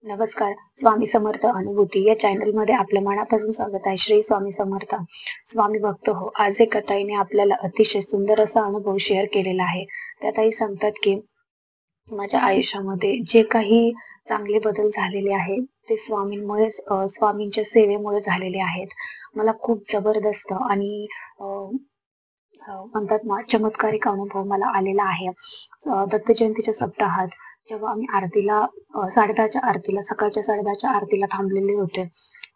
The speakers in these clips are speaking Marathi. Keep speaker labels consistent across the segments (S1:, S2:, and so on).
S1: नमस्कार. स्वामी समर्थ अनुभूती या चॅनलमध्ये आपलं मनापासून स्वागत आहे. श्री स्वामी समर्थ. स्वामी भक्त हो. आज एका ताईने आपल्याला अतिशय सुंदर असा अनुभव शेअर केलेला आहे. त्या ताई सांगतात की माझ्या आयुष्यामध्ये जे काही चांगले बदल झालेले आहेत ते स्वामींच्या सेवेमुळे झालेले आहेत. मला खूप जबरदस्त आणि अ, म्हणतात ना चमत्कारिक अनुभव मला आलेला आहे. दत्त जयंतीच्या सप्ताहात जेव्हा आम्ही आरतीला 10:30च्या आरतीला सकाळच्या 10:30च्या आरतीला थांबलेले होते,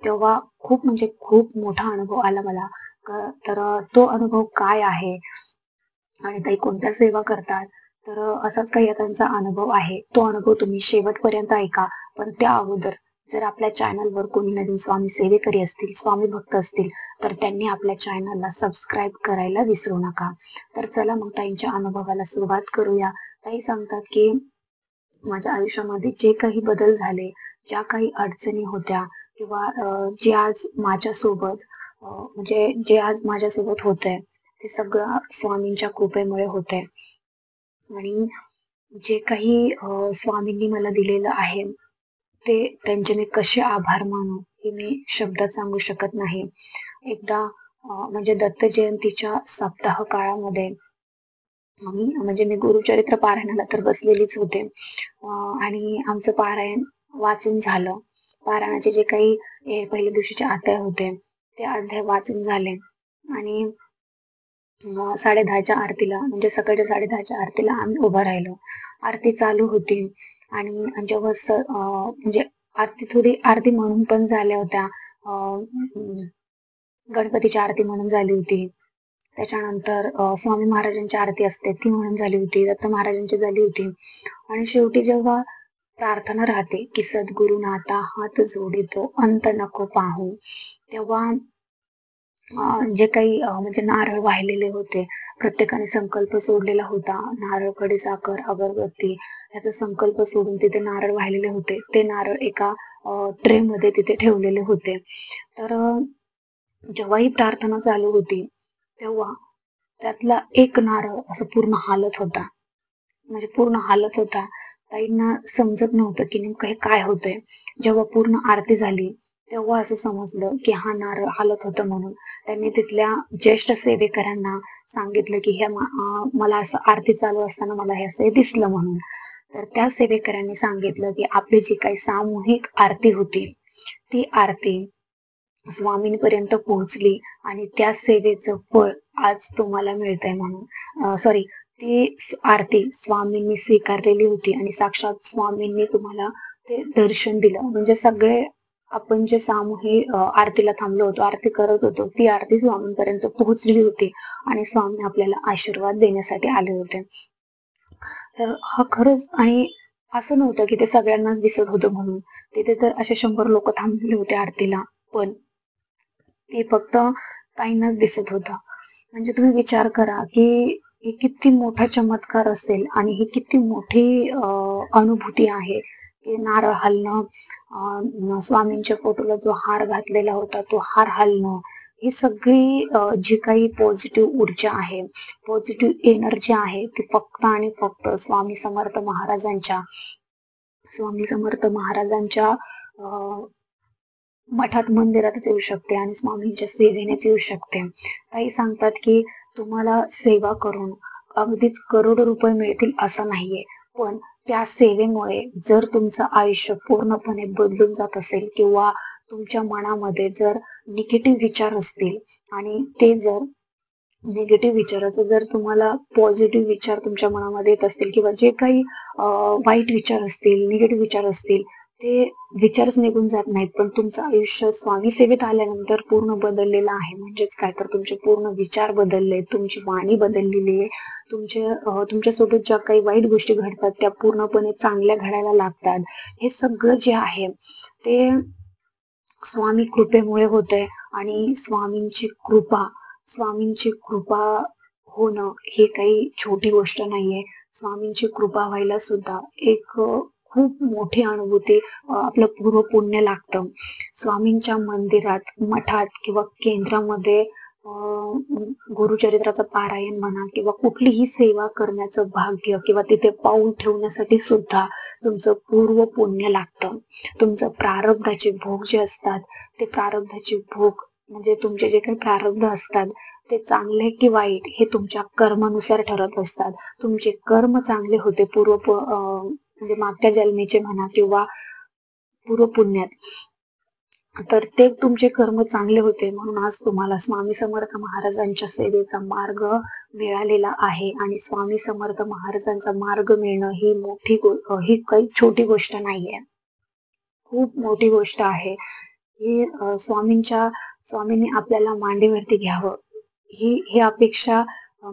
S1: तेव्हा खूप म्हणजे खूप मोठा अनुभव आला मला. तो अनुभव काय आहे आणि ताई कोणत्या सेवा करतात? असाच काही त्यांचा अनुभव आहे. तो अनुभव तुम्ही शेवटपर्यंत ऐका. पण त्या अगोदर जर आपल्या चॅनलवर कोणी नवीन स्वामी सेवेकरी असतील, स्वामी भक्त असतील, तर त्यांनी आपल्या चॅनलला सबस्क्राईब करायला विसरू नका. तर चला मग ताईंच्या अनुभवाला सुरुवात करूया. ताई सांगतात की माझ्या आयुष्यामध्ये जे काही बदल झाले, ज्या काही अडचणी होत्या किंवा जे आज माझ्यासोबत होतंय, ते सगळं स्वामींच्या कृपेमुळे होतंय. आणि जे काही स्वामींनी मला दिलेलं आहे, ते त्यांचे मी कसे आभार मानू, हे मी शब्दात सांगू शकत नाही. एकदा म्हणजे दत्त जयंतीच्या सप्ताह काळामध्ये मी गुरुचरित्र पारायणाला तर बसलेलीच होते. आणि आमचं पारायण वाचून झालं. पारायणाचे जे काही पहिल्या दिवशीचे अध्याय होते, ते अध्याय वाचून झाले आणि 10:30च्या आरतीला म्हणजे सकाळच्या 10:30च्या आरतीला आम्ही उभं राहिलो. आरती चालू होती आणि म्हणजे आरती म्हणून पण झाल्या होत्या. गणपतीची आरती म्हणून झाली होती. त्याच्यानंतर स्वामी महाराजांची आरती असते ती म्हणून झाली होती. दत्त महाराजांची झाली होती आणि शेवटी जेव्हा प्रार्थना राहते की सद्गुरुनाथा हात जोडितो अंत नको पाहू, तेव्हा जे काही म्हणजे नारळ वाहिलेले होते. प्रत्येकाने संकल्प सोडलेला होता. नारळ, खडीसाखर, अगरबत्ती याचा संकल्प सोडून तिथे नारळ वाहिलेले होते. ते नारळ एका ट्रे मध्ये तिथे ठेवलेले होते. तर जेव्हा ही प्रार्थना चालू होती, तेव्हा त्यातला एक नारळ असं पूर्ण हालत होता. म्हणजे पूर्ण हालत होता. ताईंना समजत नव्हतं की नेमकं हे काय होतंय. जेव्हा पूर्ण आरती झाली, तेव्हा असं समजलं की हा नारळ हालत होतं म्हणून. त्यांनी तिथल्या ज्येष्ठ सेवेकऱ्यांना सांगितलं की मला असं आरती चालू असताना मला हे असं दिसलं म्हणून. तर त्या सेवेकऱ्यांनी सांगितलं की आपली जी काही सामूहिक आरती होती, ती आरती स्वामींपर्यंत पोहोचली आणि त्या सेवेचं फळ आज तुम्हाला मिळतंय म्हणून. आरती स्वामींनी स्वीकारलेली होती आणि साक्षात स्वामींनी तुम्हाला ते दर्शन दिलं. म्हणजे सगळे आपण जे सामूहिक आरतीला थांबलो होतो, आरती करत होतो, ती आरती स्वामींपर्यंत पोहोचली होती आणि स्वामी आपल्याला आशीर्वाद देण्यासाठी आले होते. तर हा खरंच आणि असं नव्हतं की ते सगळ्यांनाच दिसत होतं म्हणून. तिथे तर असे 100 लोक थांबलेले होते आरतीला. पण ते फक्त ताईंनाच दिसत होतं. म्हणजे तुम्ही विचार करा की हे किती मोठा चमत्कार असेल आणि ही किती मोठी अनुभूती आहे की नारळ हलणं, स्वामींच्या फोटोला जो हार घातलेला होता तो हार हलणं, ही सगळी जी काही पॉझिटिव्ह ऊर्जा आहे, पॉझिटिव्ह एनर्जी आहे, ती फक्त आणि फक्त स्वामी समर्थ महाराजांच्या मठात मंदिरातच येऊ शकते आणि स्वामींच्या सेवेनेच येऊ शकते. ताई सांगतात की तुम्हाला सेवा करून अगदीच करोडो रुपये मिळतील असं नाहीये, पण त्या सेवेमुळे जर तुमचं आयुष्य पूर्णपणे बदलून जात असेल किंवा तुमच्या मनामध्ये जर निगेटिव्ह विचार असतील आणि ते जर निगेटिव्ह विचाराचं जर तुम्हाला पॉझिटिव्ह विचार तुमच्या मनामध्ये येत असतील किंवा जे काही वाईट विचार असतील, निगेटिव्ह विचार असतील, ते विचारच निघून जात नाहीत. पण तुमचं आयुष्य स्वामी सेवेत आल्यानंतर पूर्ण बदललेलं आहे. म्हणजेच काय तर तुमचे पूर्ण विचार बदलले, तुमची वाणी बदललेली आहे. तुमच्यासोबत ज्या काही वाईट गोष्टी घडतात त्या पूर्णपणे चांगल्या घडायला लागतात. हे सगळं जे आहे ते स्वामी कृपेमुळे होतंय आणि स्वामींची कृपा होणं हे काही छोटी गोष्ट नाहीये. स्वामींची कृपा व्हायला सुद्धा एक खूप मोठी अनुभूती आपलं पूर्व पुण्य लागतं. स्वामींच्या मंदिरात, मठात किंवा केंद्रामध्ये गुरुचरित्राचं पारायण म्हणा किंवा कुठलीही सेवा करण्याचं भाग्य किंवा तिथे पाऊल ठेवण्यासाठी सुद्धा तुमचं पूर्व पुण्य लागतं. तुमचं प्रारब्धाचे भोग जे असतात ते प्रारब्धाचे भोग म्हणजे तुमचे जे काही प्रारब्ध असतात ते चांगले की वाईट हे तुमच्या कर्मानुसार ठरत असतात. तुमचे कर्म चांगले होते म्हणजे मागच्या जन्मीचे म्हणा किंवा पूर्व पुण्यात तर ते तुमचे कर्म चांगले होते म्हणून आज तुम्हाला स्वामी समर्थ महाराजांच्या सेवेचा मार्ग मिळालेला आहे. आणि स्वामी समर्थ महाराजांचा मार्ग मिळणं ही काही छोटी गोष्ट नाहीये, खूप मोठी गोष्ट आहे. ही स्वामींनी आपल्याला मांडीवरती घ्यावं ही अपेक्षा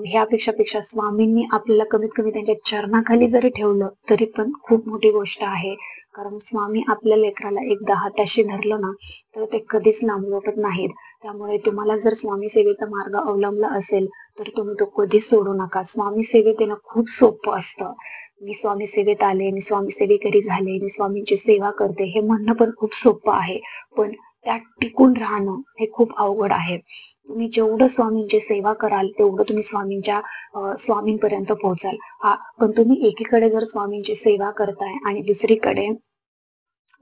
S1: ह्या अपेक्षापेक्षा स्वामींनी आपल्याला कमीत कमी त्यांच्या चरणाखाली जरी ठेवलं तरी पण खूप मोठी गोष्ट आहे. कारण स्वामी आपल्या लेकराला एकदा हाताशी धरलं ना तर ते कधीच लांबवत नाहीत. त्यामुळे तुम्हाला जर स्वामी सेवेचा मार्ग अवलंबला असेल तर तुम्ही तो कधीच सोडू नका. स्वामी सेवेत येणं खूप सोपं असतं. मी स्वामी सेवेत आले, मी स्वामी सेवेकरी झाले, मी स्वामींची सेवा करते हे म्हणणं पण खूप सोपं आहे, पण त्यात टिकून राहणं हे खूप अवघड आहे. तुम्ही जेवढं स्वामींची सेवा कराल तेवढं तुम्ही स्वामींपर्यंत पोहोचाल. पण तुम्ही एकीकडे जर स्वामींची सेवा करताय आणि दुसरीकडे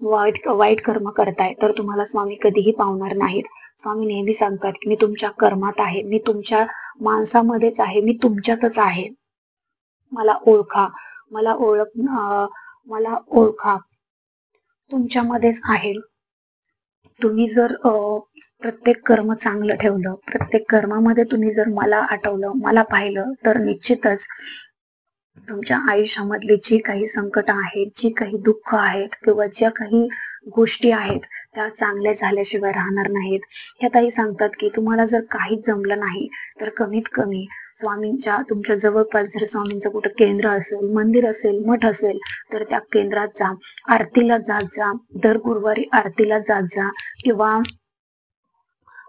S1: वाईट कर्म करताय तर तुम्हाला स्वामी कधीही पावणार नाहीत. स्वामी नेहमी सांगतात की मी तुमच्या कर्मात आहे, मी तुमच्या माणसामध्येच आहे, मी तुमच्यातच आहे. मला ओळखा, मला ओळखा, तुमच्यामध्येच आहे. तुम्ही जर प्रत्येक कर्म चांगलं ठेवलं, प्रत्येक कर्मामध्ये तुम्ही जर मला आठवलं, मला पाहिलं तर निश्चितच तुमच्या आयुष्यामधली जी काही संकट आहेत, जी काही दुःख आहेत किंवा ज्या काही गोष्टी आहेत त्या चांगल्या झाल्याशिवाय राहणार नाहीत. ह्या ताई सांगतात की तुम्हाला जर काहीच जमलं नाही तर कमीत कमी तुमच्या जवळपास जर स्वामींचं कुठं केंद्र असेल, मंदिर असेल, मठ असेल तर त्या केंद्रात जा, आरतीला जात जा, दर गुरुवारी आरतीला जात जा किंवा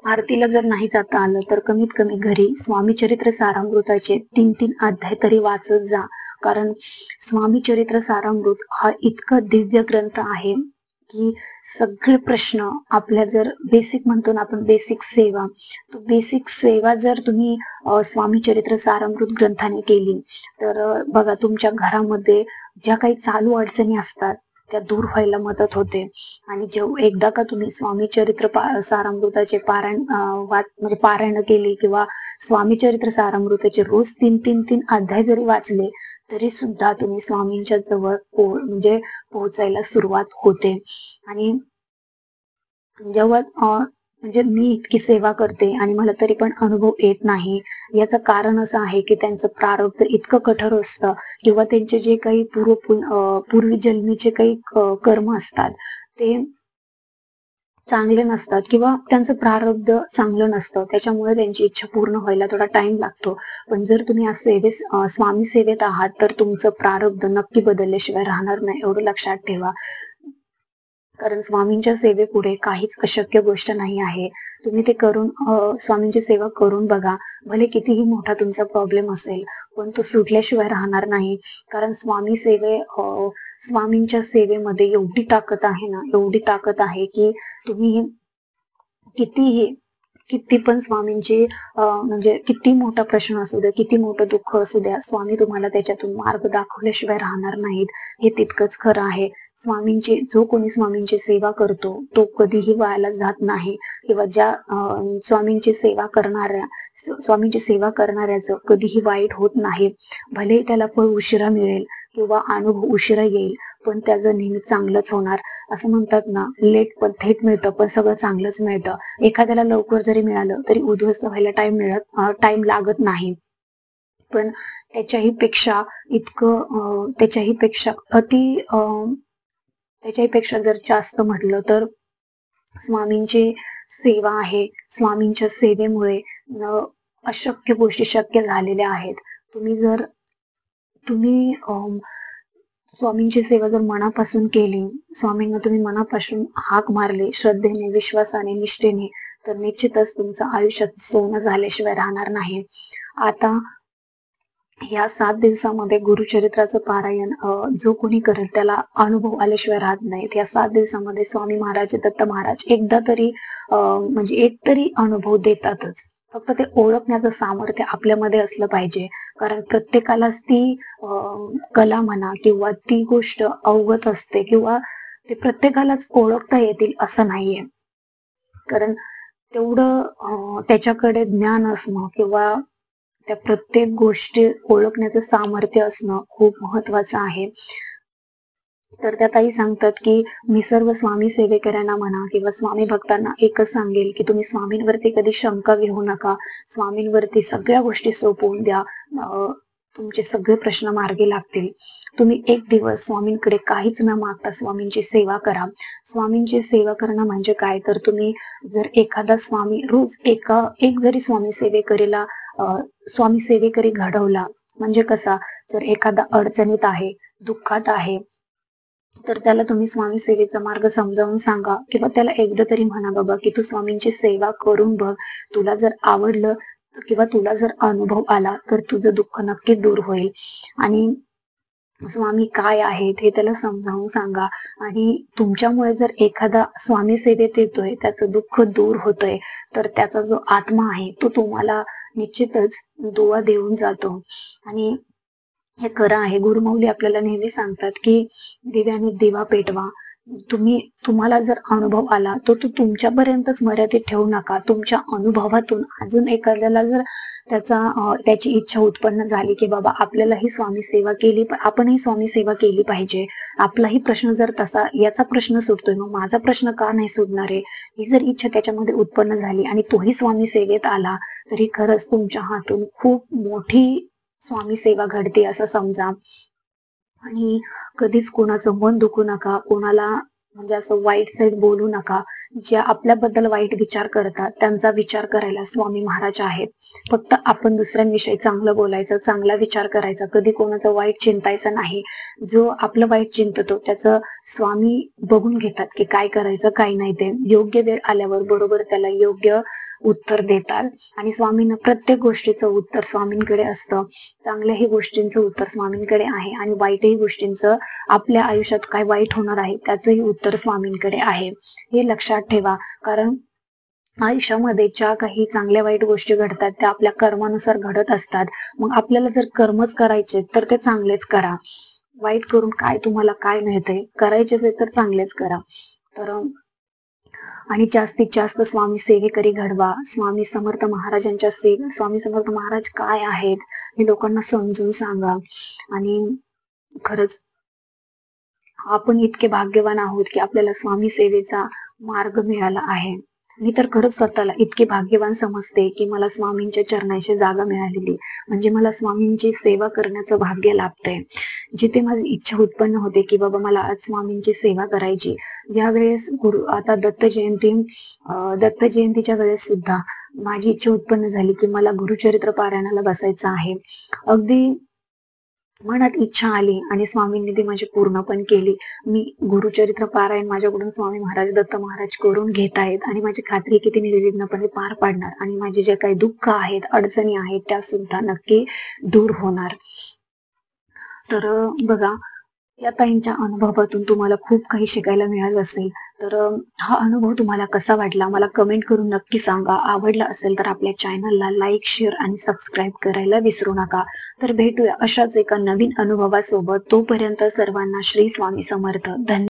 S1: आरतीला जर नाही जाता आलं तर कमीत कमी घरी स्वामी चरित्र सारामृताचे 3-3 अध्याय तरी वाचत जा. कारण स्वामी चरित्र सारामृत हा इतका दिव्य ग्रंथ आहे की सगळे प्रश्न आपल्या जर बेसिक म्हणतो ना आपण बेसिक सेवा, तो बेसिक सेवा जर तुम्ही स्वामी चरित्र सारामृत ग्रंथाने केली तर बघा तुमच्या घरामध्ये ज्या काही चालू अडचणी असतात त्या दूर व्हायला मदत होते. आणि एकदा का तुम्ही स्वामी चरित्र सारामृताचे म्हणजे पारायण केली किंवा स्वामी चरित्र सारामृताचे रोज 3-3 अध्याय जरी वाचले तरी सुद्धा तुम्ही स्वामींच्या जवळ म्हणजे पोहोचायला सुरुवात होते. आणि जेव्हा म्हणजे मी इतकी सेवा करते आणि मला तरी पण अनुभव येत नाही, याचं कारण असं आहे की त्यांचं प्रारब्ध इतकं कठोर असतं किंवा त्यांचे जे काही पूर्वी जन्मीचे काही कर्म असतात ते चांगले नसतात किंवा त्यांचं प्रारब्ध चांगलं नसतं, त्याच्यामुळे त्यांची इच्छा पूर्ण व्हायला थोडा टाइम लागतो. पण जर तुम्ही स्वामी सेवेत आहात तर तुमचं प्रारब्ध नक्की बदलल्याशिवाय राहणार नाही, एवढं लक्षात ठेवा. कारण स्वामींच्या सेवेपुढे काहीच अशक्य गोष्ट नाही आहे. तुम्ही ते स्वामींची सेवा करून बघा. भले कितीही मोठा तुमचा प्रॉब्लेम असेल पण तो सुटल्याशिवाय राहणार नाही. कारण स्वामींच्या सेवेमध्ये एवढी ताकद आहे ना, एवढी ताकद आहे की तुम्ही किती पण स्वामींची म्हणजे किती मोठा प्रश्न असू द्या, किती मोठं दुःख असू द्या, स्वामी तुम्हाला त्याच्यातून मार्ग दाखवल्याशिवाय राहणार नाहीत, हे तितकंच खरं आहे. जो कोणी स्वामींची सेवा करतो तो कधीही वायाला जात नाही किंवा स्वामींची सेवा करणाऱ्याचं कधीही वाईट होत नाही. भले त्याला फळ उशिरा मिळेल किंवा अनुभव उशिरा येईल पण त्याचं नेहमी चांगलंच होणार. असं म्हणतात ना, लेट पण थेट मिळतं पण सगळं चांगलंच मिळतं. एखाद्याला लवकर जरी मिळालं तरी उद्ध्वस्त व्हायला टाइम लागत नाही. पण त्याच्याही पेक्षा जर जास्त म्हटलं तर स्वामींची सेवा आहे. स्वामींच्या सेवेमुळे अशक्य गोष्टी शक्य झालेल्या आहेत. तुम्ही स्वामींची सेवा जर मनापासून केली, स्वामींना तुम्ही मनापासून हाक मारले, श्रद्धेने, विश्वासाने, निष्ठेने, तर निश्चितच तुमचं आयुष्यात सोनं झाल्याशिवाय राहणार नाही. आता या 7 दिवसामध्ये गुरुचरित्राचं पारायण जो कोणी करेल त्याला अनुभव आल्याशिवाय राहत नाहीत. या 7 दिवसामध्ये स्वामी महाराज, दत्त महाराज एकदा तरी म्हणजे एक तरी अनुभव देतातच. फक्त ते ओळखण्याचं सामर्थ्य आपल्यामध्ये असलं पाहिजे. कारण प्रत्येकालाच ती कला म्हणा किंवा ती गोष्ट अवगत असते किंवा ते प्रत्येकालाच ओळखता येतील असं नाहीये. कारण तेवढं त्याच्याकडे ज्ञान असणं किंवा त्या प्रत्येक गोष्टी ओळखण्याचं सामर्थ्य असणं खूप महत्वाचं आहे. तर त्या ताई सांगतात, की मी सर्व स्वामी सेवेकऱ्यांना म्हणा किंवा स्वामी भक्तांना एकच सांगेल, की तुम्ही स्वामींवरती कधी शंका घेऊ नका. स्वामींवरती सगळ्या गोष्टी सोपवून द्या. तुमचे सगळे प्रश्न मार्गी लागतील. तुम्ही एक दिवस स्वामींकडे काहीच न मागता स्वामींची सेवा करा. स्वामींची सेवा करणं म्हणजे काय, तर तुम्ही जर एखादा स्वामी रोज एक जरी स्वामी सेवेकरीला स्वामी सेवेकरी घडवला म्हणजे कसा, जर एखादा अडचणीत आहे, दुःखात आहे, तर त्याला तुम्ही स्वामी सेवेचा मार्ग समजावून सांगा किंवा त्याला एकदा तरी म्हणा, बाबा की तू स्वामींची सेवा करून बघ. तुला जर आवडलं किंवा तुला जर अनुभव आला तर तुझं दुःख नक्कीच दूर होईल. आणि स्वामी काय आहेत हे त्याला समजावून सांगा. आणि तुमच्यामुळे जर एखादा स्वामी सेवेत येतोय, त्याचं दुःख दूर होतंय, तर त्याचा जो आत्मा आहे तो तुम्हाला निश्चितच दुवा देऊन जातो. आणि हे खरं आहे. गुरुमौली आपल्याला नेहमी सांगतात, की दिव्याने दिवा पेटवा. तुम्हाला जर अनुभव आला, तर तो तुमच्यापर्यंतच मर्यादित ठेवू नका. तुमच्या अनुभवातून अजून एखाद्याला जर त्याची इच्छा उत्पन्न झाली, की बाबा आपल्यालाही स्वामी सेवा केली, आपणही स्वामी सेवा केली पाहिजे. आपलाही प्रश्न जर तसा याचा प्रश्न सुटतोय, मग माझा प्रश्न का नाही सुटणार आहे? ही जर इच्छा त्याच्यामध्ये उत्पन्न झाली आणि तोही स्वामी सेवेत आला, तरी खरंच तुमच्या हातून खूप मोठी स्वामी सेवा घडते असं समजा. आणि कधीच कोणाचं मन दुखू नका, कोणाला म्हणजे असं वाईट साईड बोलू नका. जे आपल्याबद्दल वाईट विचार करतात त्यांचा विचार करायला स्वामी महाराज आहेत. फक्त आपण दुसऱ्यांविषयी चांगलं बोलायचं, चांगला विचार करायचा, कधी कोणाचं वाईट चिंतायचं नाही. जो आपलं वाईट चिंततो त्याचं स्वामी बघून घेतात, की काय करायचं काय नाही ते. योग्य वेळ आल्यावर बरोबर त्याला योग्य उत्तर देतात. आणि स्वामींना प्रत्येक गोष्टीचं उत्तर स्वामींकडे असतं. चांगल्याही गोष्टींचं उत्तर स्वामींकडे आहे आणि वाईटही गोष्टींचं, आपल्या आयुष्यात काय वाईट होणार आहे त्याचंही उत्तर स्वामींकडे आहे. हे लक्षात ठेवा. कारण आयुष्यामध्ये ज्या काही चांगल्या वाईट गोष्टी घडतात त्या आपल्या कर्मानुसार घडत असतात. मग आपल्याला जर कर्मच करायचे तर ते चांगलेच करा. वाईट करून काय तुम्हाला काय मिळतंय? करायचेच आहे तर चांगलेच करा. तर आणि जास्तीत जास्त स्वामी सेवेकरी घडवा. स्वामी समर्थ महाराजांच्या स्वामी समर्थ महाराज काय आहेत हे लोकांना समजून सांगा. आणि खरंच आपण इतके भाग्यवान आहोत की आपल्याला स्वामी सेवेचा मार्ग मिळाला आहे. मी तर खरंच स्वतःला इतके भाग्यवान समजते की मला स्वामींच्या चरणाची जागा मिळालेली, म्हणजे मला स्वामींची सेवा करण्याचं भाग्य लाभतंय. जिथे माझी इच्छा उत्पन्न होते की बाबा मला आज स्वामींची सेवा करायची, यावेळेस आता दत्त जयंतीच्या वेळेस सुद्धा माझी इच्छा उत्पन्न झाली की मला गुरुचरित्र पारायणाला बसायचं आहे. अगदी मनात इच्छा आली आणि स्वामींनी ती माझी पूर्ण पण केली. मी गुरुचरित्र पारायण माझ्याकडून स्वामी महाराज दत्त महाराज करून घेत आहेत आणि माझी खात्री की ते निर्विघ्नपणे पार पाडणार आणि माझे जे काही दुःख आहेत, अडचणी आहेत त्या सुद्धा नक्की दूर होणार. तर बघा, या ताईंच्या अनुभवातून तुम्हाला खूप काही शिकायला मिळालं असेल. तर हा अनुभव तुम्हाला कसा वाटला मला कमेंट करून नक्की सांगा. आवडला असेल तर आपल्या चॅनलला लाईक, शेअर आणि सबस्क्राईब करायला विसरू नका. तर भेटूया अशाच एका नवीन अनुभवासोबत. तोपर्यंत सर्वांना श्री स्वामी समर्थ. धन्यवाद.